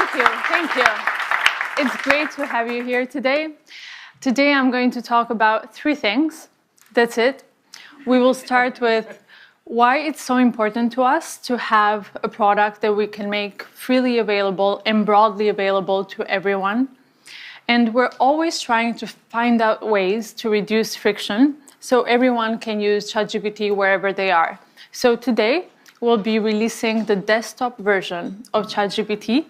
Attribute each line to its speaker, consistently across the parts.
Speaker 1: Thank you, thank you. It's great to have you here today. Today I'm going to talk about 3 things. That's it. We will start with why it's so important to us to have a product that we can make freely available and broadly available to everyone. And we're always trying to find out ways to reduce friction so everyone can use ChatGPT wherever they are. So today, we'll be releasing the desktop version of ChatGPT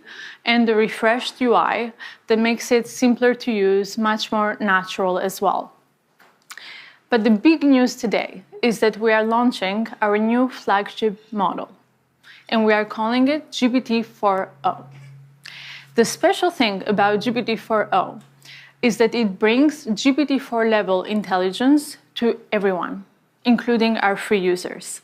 Speaker 1: and the refreshed UI that makes it simpler to use, much more natural as well. But the big news today is that we are launching our new flagship model, and we are calling it GPT-4o. The special thing about GPT-4o is that it brings GPT-4 level intelligence to everyone, including our free users.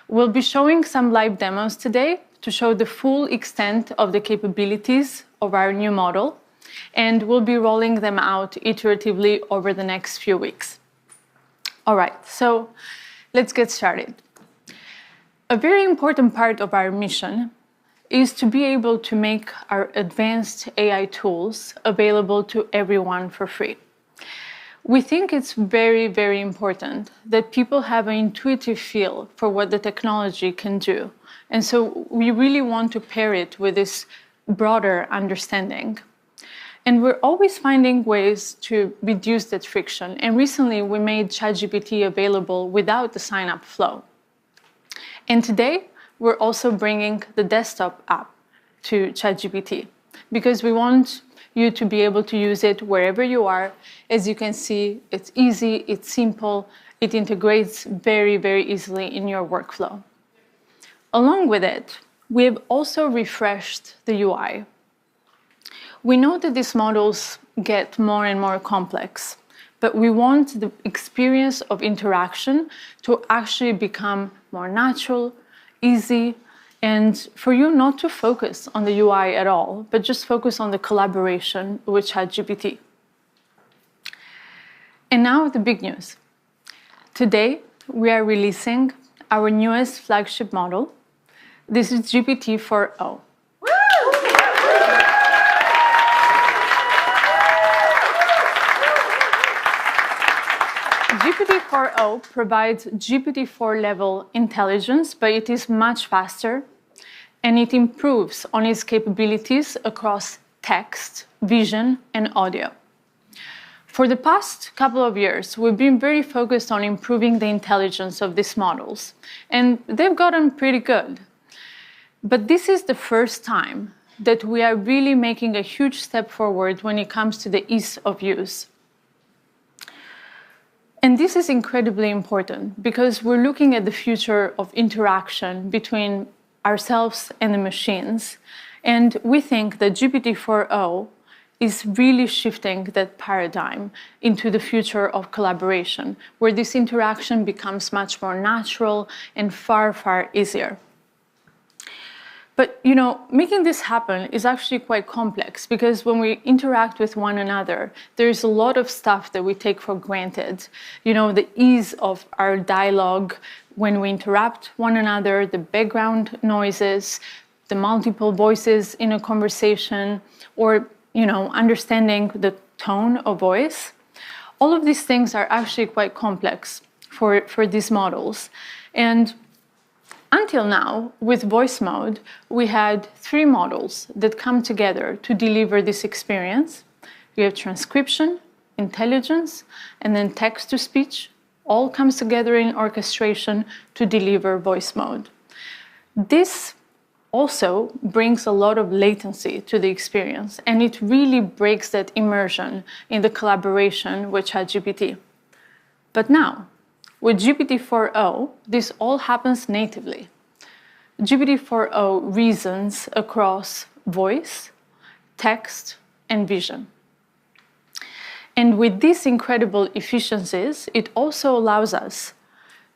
Speaker 1: We'll be showing some live demos today to show the full extent of the capabilities of our new model, and we'll be rolling them out iteratively over the next few weeks. All right, so let's get started. A very important part of our mission is to be able to make our advanced AI tools available to everyone for free. We think it's very, very important that people have an intuitive feel for what the technology can do. And so we really want to pair it with this broader understanding. And we're always finding ways to reduce that friction. And recently we made ChatGPT available without the sign-up flow. And today we're also bringing the desktop app to ChatGPT because we want you to be able to use it wherever you are. As you can see, it's easy, it's simple, it integrates very, very easily in your workflow. Along with it, we have also refreshed the UI. We know that these models get more and more complex, but we want the experience of interaction to actually become more natural, easy, and for you not to focus on the UI at all, but just focus on the collaboration with ChatGPT. And now the big news. Today, we are releasing our newest flagship model. This is GPT-4o. GPT-4o provides GPT-4 level intelligence, but it is much faster, and it improves on its capabilities across text, vision, and audio. For the past couple of years, we've been very focused on improving the intelligence of these models, and they've gotten pretty good. But this is the first time that we are really making a huge step forward when it comes to the ease of use. And this is incredibly important because we're looking at the future of interaction between ourselves and the machines. And we think that GPT-4o is really shifting that paradigm into the future of collaboration, where this interaction becomes much more natural and far, far easier. But, you know, making this happen is actually quite complex because when we interact with one another, there's a lot of stuff that we take for granted. You know, the ease of our dialogue when we interrupt one another, the background noises, the multiple voices in a conversation, or, you know, understanding the tone of voice. All of these things are actually quite complex for these models. And until now, with voice mode, we had 3 models that come together to deliver this experience. We have transcription, intelligence, and then text-to-speech. All comes together in orchestration to deliver voice mode. This also brings a lot of latency to the experience, and it really breaks that immersion in the collaboration with ChatGPT. But now, with GPT-4o, this all happens natively. GPT-4o reasons across voice, text, and vision. And with these incredible efficiencies, it also allows us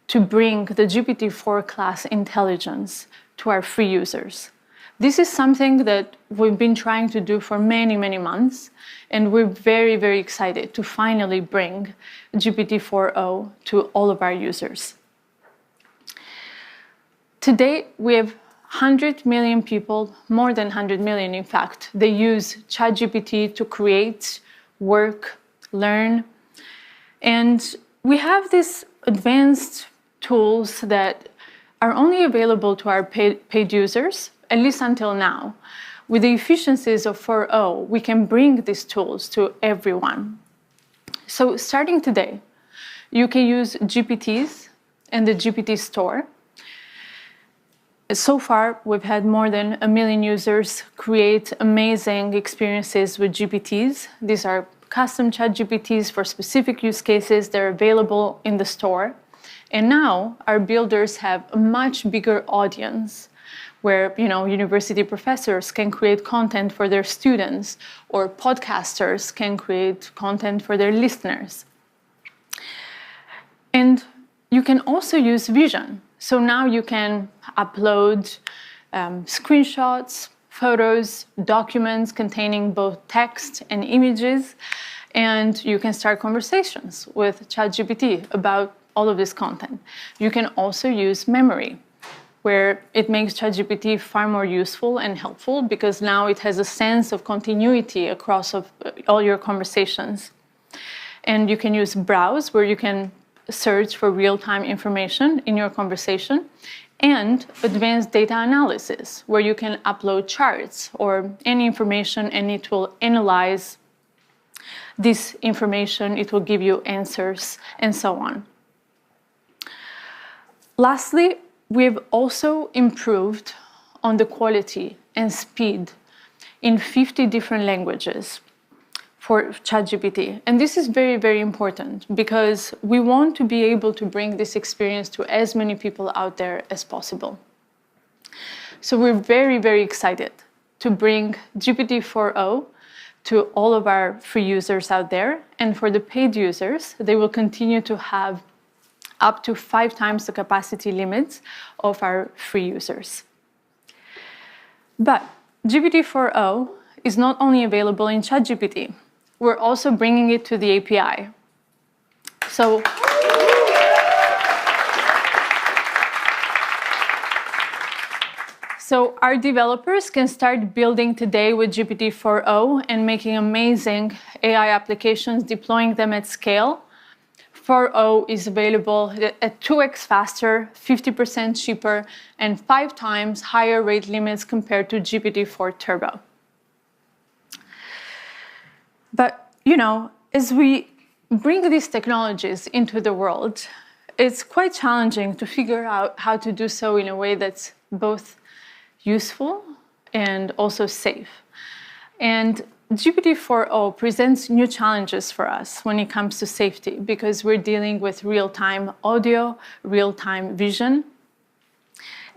Speaker 1: to bring the GPT-4 class intelligence to our free users. This is something that we've been trying to do for many, many months, and we're very, very excited to finally bring GPT-4o to all of our users. Today, we have 100 million people, more than 100 million in fact, they use ChatGPT to create, work, learn. And we have these advanced tools that are only available to our paid users, at least until now. With the efficiencies of 4o, we can bring these tools to everyone. So starting today, you can use GPTs and the GPT store. So far, we've had more than 1 million users create amazing experiences with GPTs. These are custom ChatGPTs for specific use cases. They're available in the store. And now our builders have a much bigger audience where, university professors can create content for their students, or podcasters can create content for their listeners. And you can also use vision. So now you can upload screenshots, photos, documents containing both text and images, and you can start conversations with ChatGPT about all of this content. You can also use memory, where it makes ChatGPT far more useful and helpful because now it has a sense of continuity across all your conversations. And you can use browse, where you can search for real-time information in your conversation, and advanced data analysis, where you can upload charts or any information and it will analyze this information, it will give you answers, and so on. Lastly, we've also improved on the quality and speed in 50 different languages for ChatGPT. And this is very, very important because we want to be able to bring this experience to as many people out there as possible. So we're very, very excited to bring GPT-4o to all of our free users out there. And for the paid users, they will continue to have up to 5 times the capacity limits of our free users. But GPT-4o is not only available in ChatGPT, we're also bringing it to the API. So our developers can start building today with GPT-4o and making amazing AI applications, deploying them at scale. 4o is available at 2x faster, 50% cheaper, and 5 times higher rate limits compared to GPT-4 Turbo. But, as we bring these technologies into the world, it's quite challenging to figure out how to do so in a way that's both useful and also safe. And GPT-4o presents new challenges for us when it comes to safety because we're dealing with real-time audio, real-time vision.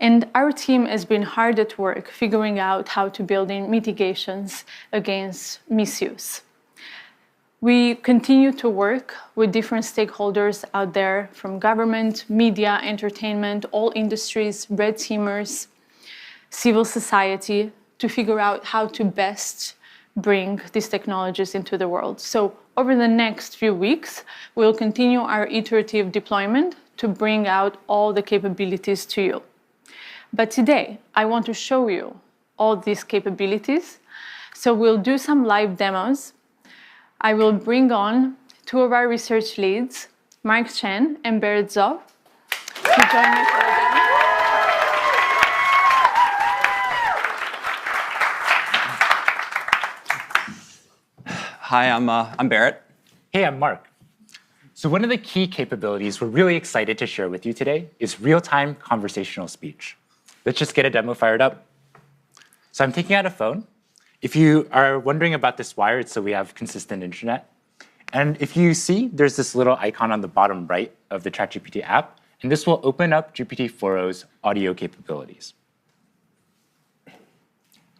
Speaker 1: And our team has been hard at work figuring out how to build in mitigations against misuse. We continue to work with different stakeholders out there, from government, media, entertainment, all industries, red teamers, civil society, to figure out how to best bring these technologies into the world. So over the next few weeks, we'll continue our iterative deployment to bring out all the capabilities to you. But today, I want to show you all these capabilities. So we'll do some live demos. I will bring on 2 of our research leads, Mark Chen and Berit Zov, to join me for the demo.
Speaker 2: Hi, I'm Berit.
Speaker 3: Hey, I'm Mark. So one of the key capabilities we're really excited to share with you today is real-time conversational speech. Let's just get a demo fired up. So I'm taking out a phone. If you are wondering about this wire, it's so we have consistent internet. And if you see, there's this little icon on the bottom right of the ChatGPT app, and this will open up GPT-4o's audio capabilities.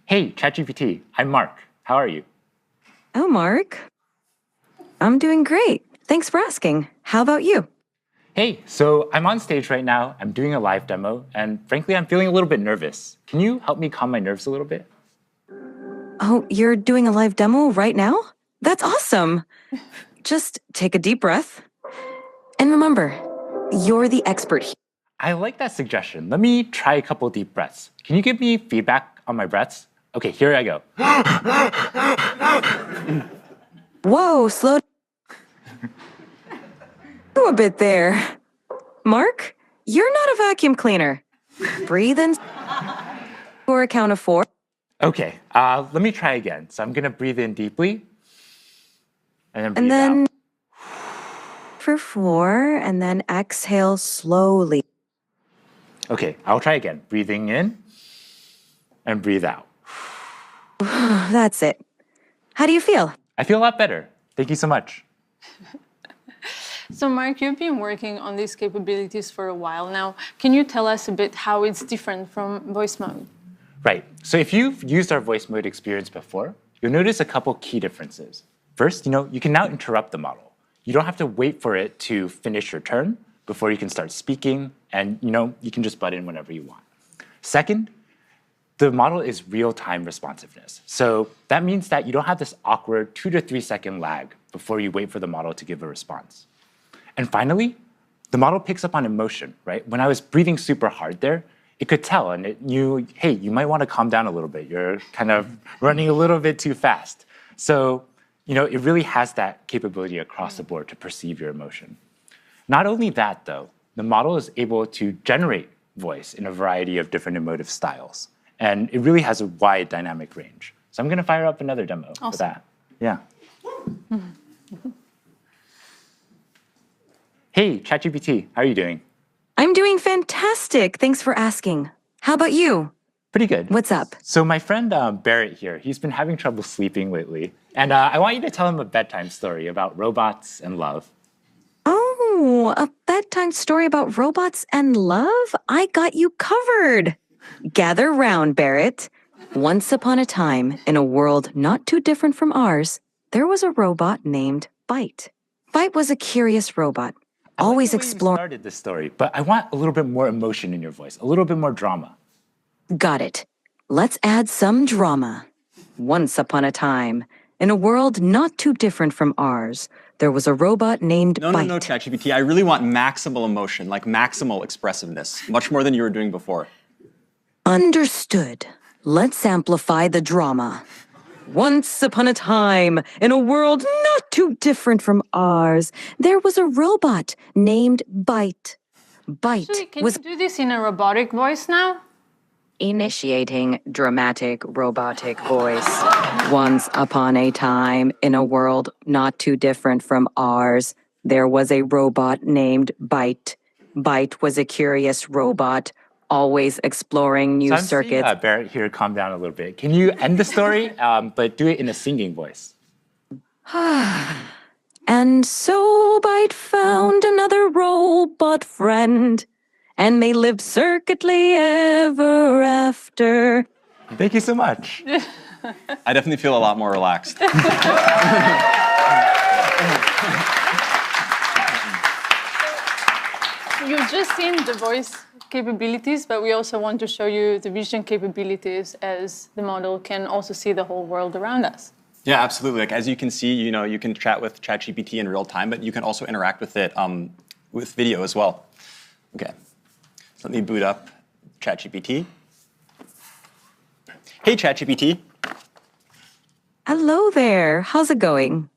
Speaker 3: Hey, ChatGPT, I'm Mark. How are you?
Speaker 4: Oh, Mark. I'm doing great. Thanks for asking. How about you?
Speaker 3: Hey, so I'm on stage right now. I'm doing a live demo, and frankly, I'm feeling a little bit nervous. Can you help me calm my nerves a little bit?
Speaker 4: Oh, you're doing a live demo right now? That's awesome. Just take a deep breath. And remember, you're the expert here.
Speaker 3: I like that suggestion. Let me try a couple deep breaths. Can you give me feedback on my breaths? Okay, here I go.
Speaker 4: Whoa, slow a bit there. Mark, you're not a vacuum cleaner. Breathe in for a count of 4.
Speaker 3: Okay, let me try again. So I'm gonna breathe in deeply and then breathe out.
Speaker 4: For 4, and then exhale slowly.
Speaker 3: Okay, I'll try again. Breathing in and breathe out.
Speaker 4: That's it. How do you feel?
Speaker 3: I feel a lot better. Thank you so much.
Speaker 1: So Mark, you've been working on these capabilities for a while now. Can you tell us a bit how it's different from voice mode?
Speaker 3: Right, so if you've used our voice mode experience before, you'll notice a couple key differences. First, you can now interrupt the model. You don't have to wait for it to finish your turn before you can start speaking, and you can just butt in whenever you want. Second, the model is real-time responsiveness. So that means that you don't have this awkward 2 to 3 second lag before you wait for the model to give a response. And finally, the model picks up on emotion, right? When I was breathing super hard there, it could tell, and it knew, hey, you might want to calm down a little bit. You're kind of running a little bit too fast. So, it really has that capability across the board to perceive your emotion. Not only that, though, the model is able to generate voice in a variety of different emotive styles. And it really has a wide dynamic range. So I'm going to fire up another demo for that. Yeah. Hey, ChatGPT, how are you doing?
Speaker 4: I'm doing fantastic. Thanks for asking. How about you?
Speaker 3: Pretty good.
Speaker 4: What's up?
Speaker 3: So my friend Barrett here, he's been having trouble sleeping lately. And I want you to tell him a bedtime story about robots and love.
Speaker 4: Oh, a bedtime story about robots and love? I got you covered. Gather round, Barrett. Once upon a time, in a world not too different from ours, there was a robot named Byte. Byte was a curious robot, always exploring.
Speaker 3: You started this story, but I want a little bit more emotion in your voice, a little bit more drama.
Speaker 4: Got it. Let's add some drama. Once upon a time, in a world not too different from ours, there was a robot named Byte.
Speaker 2: No, ChatGPT. I really want maximal emotion, like maximal expressiveness, much more than you were doing before.
Speaker 4: Understood. Let's amplify the drama. Once upon a time, in a world not too different from ours, there was a robot named Byte. Byte
Speaker 1: Actually, can
Speaker 4: was
Speaker 1: you do this in a robotic voice now?
Speaker 4: initiating dramatic robotic voice. Once upon a time, in a world not too different from ours, there was a robot named Byte. Byte was a curious robot, always exploring new circuits.
Speaker 3: Seeing, Barrett here, calm down a little bit. Can you end the story, but do it in a singing voice?
Speaker 4: And so Byte found another robot friend, and they lived circuitly ever after.
Speaker 3: Thank you so much.
Speaker 2: I definitely feel a lot more relaxed.
Speaker 1: You've just seen the voice capabilities, but we also want to show you the vision capabilities, as the model can also see the whole world around us.
Speaker 2: Yeah, absolutely. Like, as you can see, you can chat with ChatGPT in real time, but you can also interact with it with video as well. Okay, so let me boot up ChatGPT. Hey, ChatGPT.
Speaker 4: Hello there. How's it going?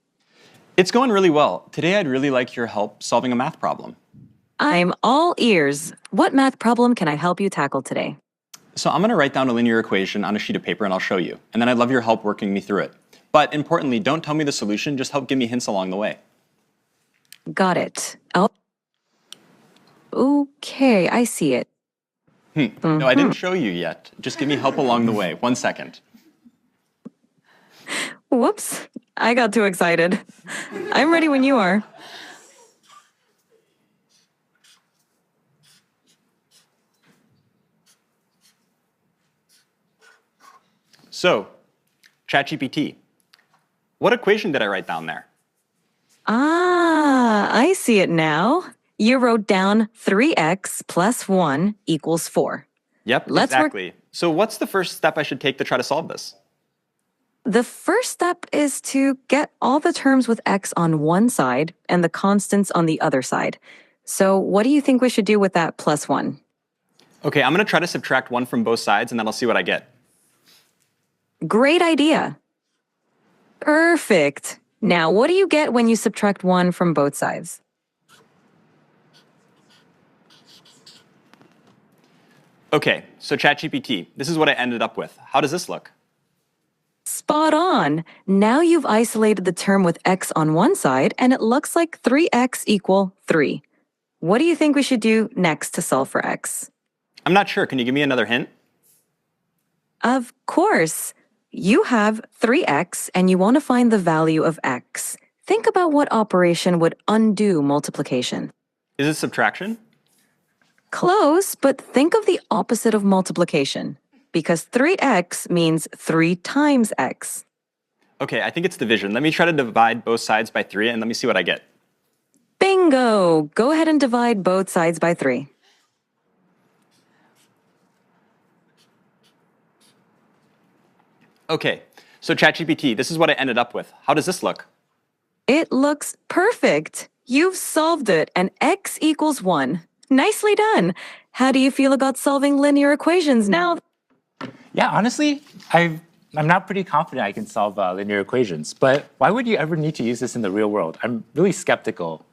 Speaker 2: It's going really well. Today, I'd really like your help solving a math problem.
Speaker 4: I'm all ears. What math problem can I help you tackle today?
Speaker 2: So I'm going to write down a linear equation on a sheet of paper, and I'll show you. And then I'd love your help working me through it. But importantly, don't tell me the solution. Just help give me hints along the way.
Speaker 4: Got it. Oh. Okay, I see it.
Speaker 2: No, I didn't show you yet. Just give me help along the way. 1 second.
Speaker 4: Whoops. I got too excited. I'm ready when you are.
Speaker 2: So, ChatGPT, what equation did I write down there?
Speaker 4: Ah, I see it now. You wrote down 3x plus 1 equals 4.
Speaker 2: Yep, exactly. So what's the first step I should take to try to solve this?
Speaker 4: The first step is to get all the terms with x on one side and the constants on the other side. So what do you think we should do with that plus 1?
Speaker 2: Okay, I'm going to try to subtract 1 from both sides, and then I'll see what I get.
Speaker 4: Great idea. Perfect. Now, what do you get when you subtract 1 from both sides?
Speaker 2: Okay, so ChatGPT, this is what I ended up with. How does this look?
Speaker 4: Spot on. Now you've isolated the term with x on one side, and it looks like 3x equal 3. What do you think we should do next to solve for x?
Speaker 2: I'm not sure. Can you give me another hint?
Speaker 4: Of course. You have 3x, and you want to find the value of x. Think about what operation would undo multiplication.
Speaker 2: Is it subtraction?
Speaker 4: Close, but think of the opposite of multiplication, because 3x means 3 times x.
Speaker 2: Okay, I think it's division. Let me try to divide both sides by 3, and let me see what I get.
Speaker 4: Bingo! Go ahead and divide both sides by 3.
Speaker 2: Okay, so ChatGPT, this is what I ended up with. How does this look?
Speaker 4: It looks perfect. You've solved it, and x equals 1. Nicely done. How do you feel about solving linear equations now?
Speaker 3: Yeah, honestly, I'm not pretty confident I can solve linear equations, but why would you ever need to use this in the real world? I'm really skeptical.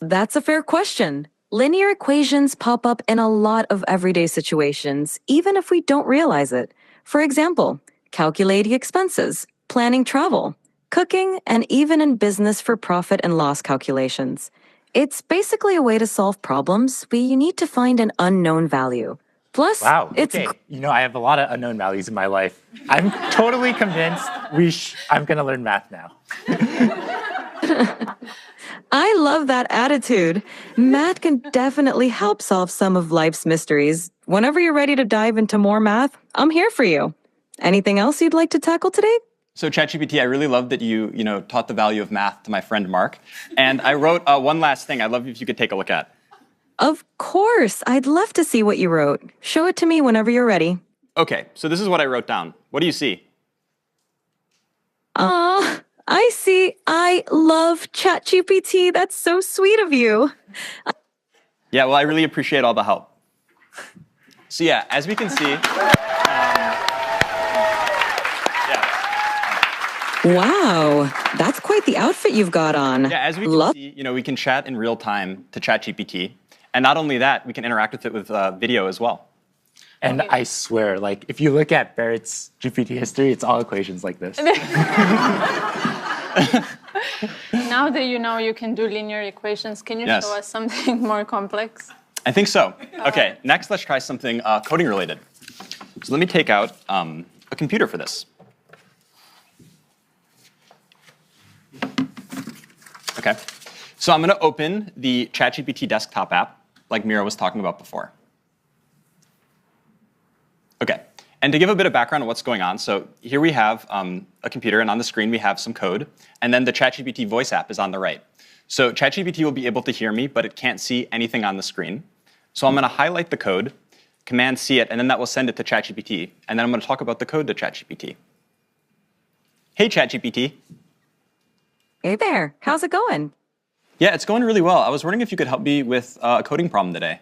Speaker 4: That's a fair question. Linear equations pop up in a lot of everyday situations, even if we don't realize it. For example, calculating expenses, planning travel, cooking, and even in business for profit and loss calculations. It's basically a way to solve problems where you need to find an unknown value. Plus,
Speaker 3: Wow,
Speaker 4: it's
Speaker 3: okay. You know, I have a lot of unknown values in my life. I'm totally convinced I'm going to learn math now.
Speaker 4: I love that attitude. Math can definitely help solve some of life's mysteries. Whenever you're ready to dive into more math, I'm here for you. Anything else you'd like to tackle today?
Speaker 2: So ChatGPT, I really love that you taught the value of math to my friend Mark. And I wrote one last thing I'd love if you could take a look at.
Speaker 4: Of course. I'd love to see what you wrote. Show it to me whenever you're ready.
Speaker 2: Okay, so this is what I wrote down. What do you see?
Speaker 4: I see. I love ChatGPT. That's so sweet of you.
Speaker 2: Yeah, well, I really appreciate all the help. So yeah, as we can see,
Speaker 4: Wow, that's quite the outfit you've got on.
Speaker 2: yeah, as we can see, we can chat in real time to ChatGPT, and not only that, we can interact with it with video as well.
Speaker 3: And I swear, like, if you look at Barrett's GPT history, it's all equations like this.
Speaker 1: Now that you can do linear equations, can you
Speaker 2: Yes.
Speaker 1: show us something more complex?
Speaker 2: I think so. Okay, next let's try something coding related. So let me take out a computer for this. Okay, so I'm going to open the ChatGPT desktop app, like Mira was talking about before. Okay, and to give a bit of background on what's going on, so here we have a computer, and on the screen we have some code, and then the ChatGPT voice app is on the right. So ChatGPT will be able to hear me, but it can't see anything on the screen. So I'm going to highlight the code, Command-C it, and then that will send it to ChatGPT, and then I'm going to talk about the code to ChatGPT. Hey, ChatGPT.
Speaker 4: Hey there, how's it going?
Speaker 2: Yeah, it's going really well. I was wondering if you could help me with a coding problem today.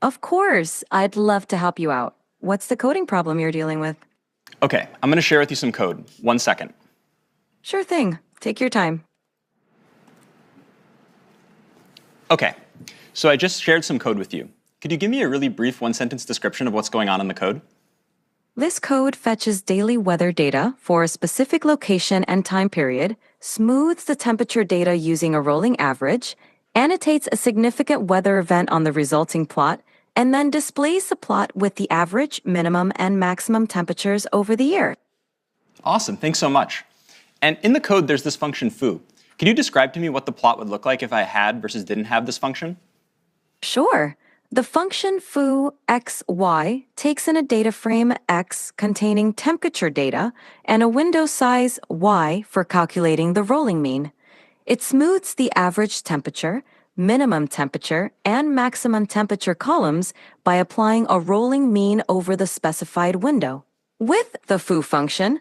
Speaker 4: Of course, I'd love to help you out. What's the coding problem you're dealing with?
Speaker 2: Okay, I'm going to share with you some code. 1 second.
Speaker 4: Sure thing. Take your time.
Speaker 2: Okay, so I just shared some code with you. Could you give me a really brief one-sentence description of what's going on in the code?
Speaker 4: This code fetches daily weather data for a specific location and time period, smooths the temperature data using a rolling average, annotates a significant weather event on the resulting plot, and then displays the plot with the average, minimum, and maximum temperatures over the year.
Speaker 2: Awesome, thanks so much. And in the code, there's this function foo. Could you describe to me what the plot would look like if I had versus didn't have this function?
Speaker 4: Sure. The function foo xy takes in a data frame x containing temperature data and a window size y for calculating the rolling mean. It smooths the average temperature, minimum temperature, and maximum temperature columns by applying a rolling mean over the specified window. With the foo function,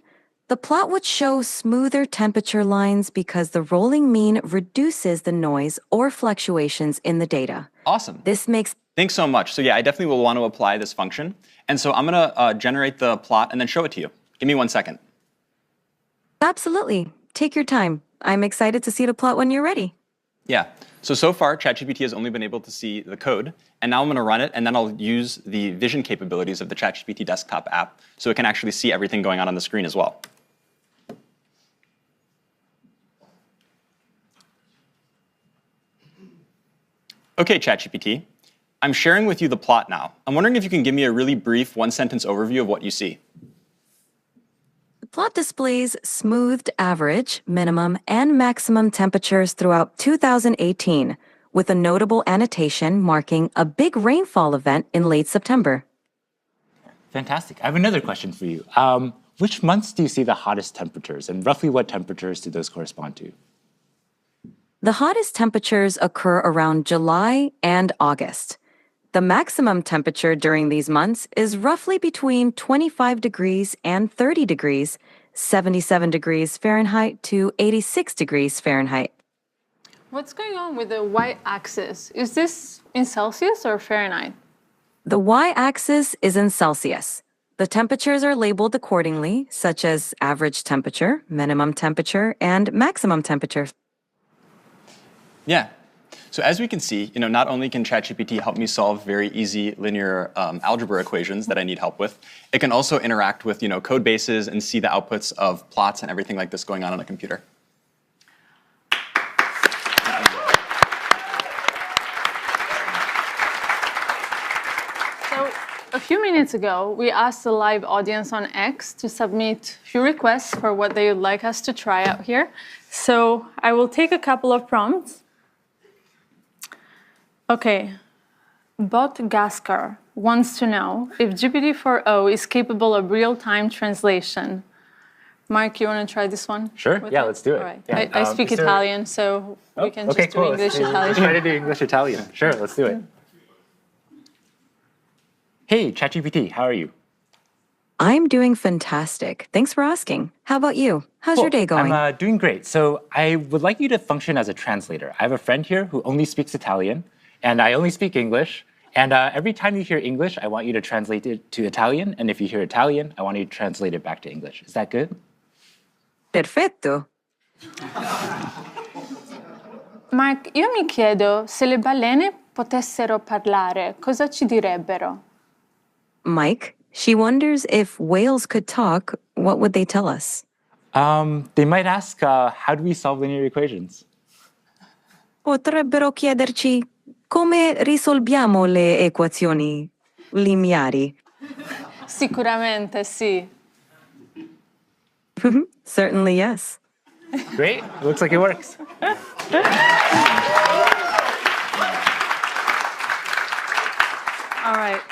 Speaker 4: The plot would show smoother temperature lines because the rolling mean reduces the noise or fluctuations in the data.
Speaker 2: Awesome.
Speaker 4: This makes
Speaker 2: Thanks so much. So yeah, I definitely will want to apply this function. And so I'm going to generate the plot and then show it to you. Give me 1 second.
Speaker 4: Absolutely. Take your time. I'm excited to see the plot when you're ready.
Speaker 2: Yeah. So far, ChatGPT has only been able to see the code. And now I'm going to run it, and then I'll use the vision capabilities of the ChatGPT desktop app so it can actually see everything going on the screen as well. OK, ChatGPT. I'm sharing with you the plot now. I'm wondering if you can give me a really brief one-sentence overview of what you see.
Speaker 4: The plot displays smoothed average, minimum, and maximum temperatures throughout 2018, with a notable annotation marking a big rainfall event in late September.
Speaker 3: Fantastic. I have another question for you. Which months do you see the hottest temperatures, and roughly what temperatures do those correspond to?
Speaker 4: The hottest temperatures occur around July and August. The maximum temperature during these months is roughly between 25 degrees and 30 degrees, 77 degrees Fahrenheit to 86 degrees Fahrenheit.
Speaker 1: What's going on with the y-axis? Is this in Celsius or Fahrenheit?
Speaker 4: The y-axis is in Celsius. The temperatures are labeled accordingly, such as average temperature, minimum temperature, and maximum temperature.
Speaker 2: Yeah. So as we can see, not only can ChatGPT help me solve very easy linear algebra equations that I need help with, it can also interact with code bases and see the outputs of plots and everything like this going on a computer.
Speaker 1: So a few minutes ago, we asked the live audience on X to submit a few requests for what they would like us to try out here. So I will take a couple of prompts. Okay, Bot Gaskar wants to know if GPT-4o is capable of real-time translation. Mark, you want to try this one?
Speaker 3: Sure, yeah, let's do it.
Speaker 1: All right.
Speaker 3: Yeah.
Speaker 1: I speak Italian, so we can
Speaker 3: okay,
Speaker 1: just do
Speaker 3: cool.
Speaker 1: English-Italian.
Speaker 3: Let's try to do English-Italian. Sure, let's do it. Hey, ChatGPT, how are you?
Speaker 4: I'm doing fantastic. Thanks for asking. How about you? How's your day going?
Speaker 3: I'm doing great. So I would like you to function as a translator. I have a friend here who only speaks Italian, and I only speak English. And every time you hear English, I want you to translate it to Italian. And if you hear Italian, I want you to translate it back to English. Is that good?
Speaker 4: Perfetto.
Speaker 1: Mark, io mi chiedo se le balene potessero parlare, cosa ci direbbero?
Speaker 4: Mike, she wonders if whales could talk, what would they tell us?
Speaker 3: They might ask, how do we solve linear equations?
Speaker 4: Potrebbero chiederci come risolviamo le equazioni lineari.
Speaker 1: Sicuramente sì.
Speaker 4: Certainly, yes.
Speaker 3: Great. Looks like it works.
Speaker 1: All right.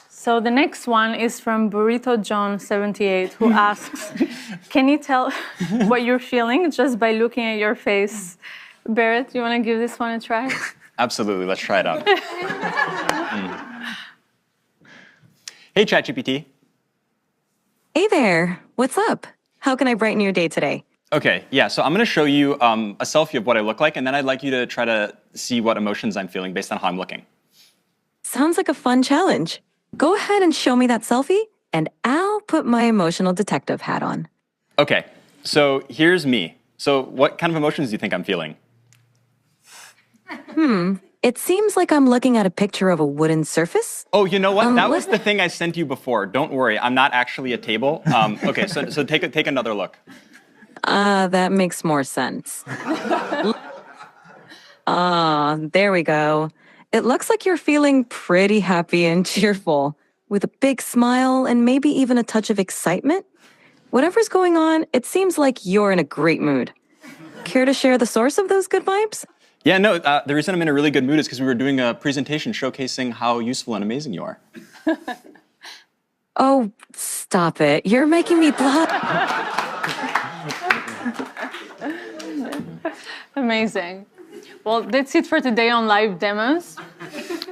Speaker 1: So the next one is from Burrito John 78, who asks, can you tell what you're feeling just by looking at your face? Barrett, you want to give this one a try?
Speaker 2: Absolutely. Let's try it out. Hey, ChatGPT.
Speaker 4: Hey there. What's up? How can I brighten your day today?
Speaker 2: OK, yeah, so I'm going to show you a selfie of what I look like, and then I'd like you to try to see what emotions I'm feeling based on how I'm looking.
Speaker 4: Sounds like a fun challenge. Go ahead and show me that selfie, and I'll put my emotional detective hat on.
Speaker 2: OK, so here's me. So what kind of emotions do you think I'm feeling?
Speaker 4: It seems like I'm looking at a picture of a wooden surface.
Speaker 2: Oh, you know what? That was the thing I sent you before. Don't worry, I'm not actually a table. OK, so take another look.
Speaker 4: That makes more sense. There we go. It looks like you're feeling pretty happy and cheerful, with a big smile and maybe even a touch of excitement. Whatever's going on, it seems like you're in a great mood. Care to share the source of those good vibes?
Speaker 2: Yeah, no, the reason I'm in a really good mood is because we were doing a presentation showcasing how useful and amazing you are.
Speaker 4: Oh, stop it. You're making me blush.
Speaker 1: Amazing. Well, that's it for today on live demos.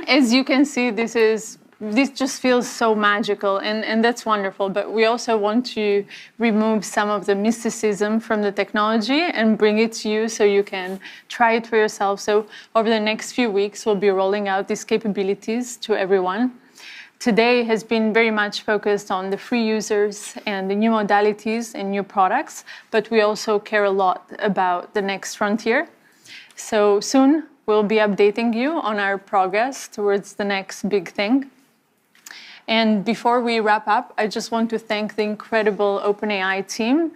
Speaker 1: As you can see, this is this just feels so magical, and that's wonderful. But we also want to remove some of the mysticism from the technology and bring it to you so you can try it for yourself. So over the next few weeks, we'll be rolling out these capabilities to everyone. Today has been very much focused on the free users and the new modalities and new products, but we also care a lot about the next frontier. So soon we'll be updating you on our progress towards the next big thing. And before we wrap up, I just want to thank the incredible OpenAI team,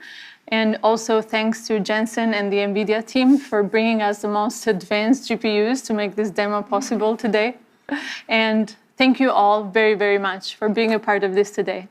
Speaker 1: and also thanks to Jensen and the NVIDIA team for bringing us the most advanced GPUs to make this demo possible today. And thank you all very, very much for being a part of this today.